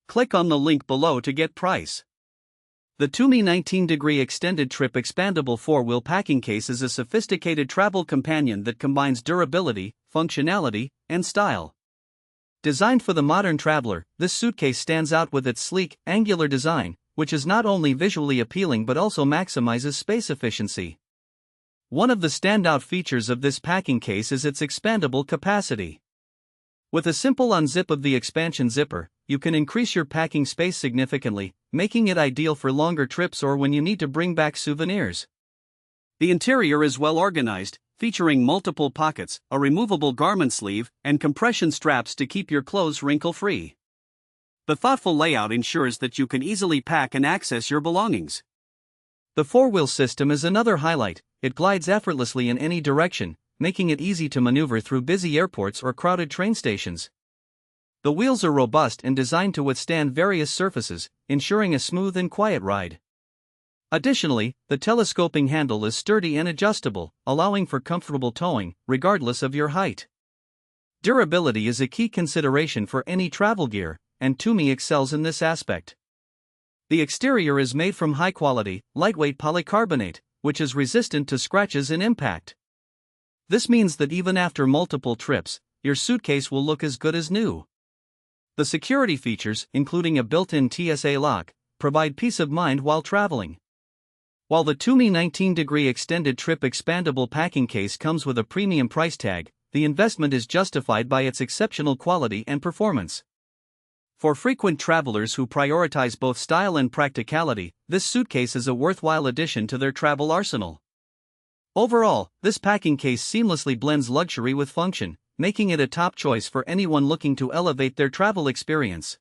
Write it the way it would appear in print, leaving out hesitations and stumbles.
Click on the link below to get price. The Tumi 19-Degree Extended Trip Expandable 4-wheel packing case is a sophisticated travel companion that combines durability, functionality, and style. Designed for the modern traveler, this suitcase stands out with its sleek, angular design, which is not only visually appealing but also maximizes space efficiency. One of the standout features of this packing case is its expandable capacity. With a simple unzip of the expansion zipper, you can increase your packing space significantly, making it ideal for longer trips or when you need to bring back souvenirs. The interior is well organized, featuring multiple pockets, a removable garment sleeve, and compression straps to keep your clothes wrinkle-free. The thoughtful layout ensures that you can easily pack and access your belongings. The four-wheel system is another highlight. It glides effortlessly in any direction, making it easy to maneuver through busy airports or crowded train stations. The wheels are robust and designed to withstand various surfaces, ensuring a smooth and quiet ride. Additionally, the telescoping handle is sturdy and adjustable, allowing for comfortable towing, regardless of your height. Durability is a key consideration for any travel gear, and Tumi excels in this aspect. The exterior is made from high-quality, lightweight polycarbonate, which is resistant to scratches and impact. This means that even after multiple trips, your suitcase will look as good as new. The security features, including a built-in TSA lock, provide peace of mind while traveling. While the Tumi 19-Degree Extended Trip Expandable packing case comes with a premium price tag, the investment is justified by its exceptional quality and performance. For frequent travelers who prioritize both style and practicality, this suitcase is a worthwhile addition to their travel arsenal. Overall, this packing case seamlessly blends luxury with function, making it a top choice for anyone looking to elevate their travel experience.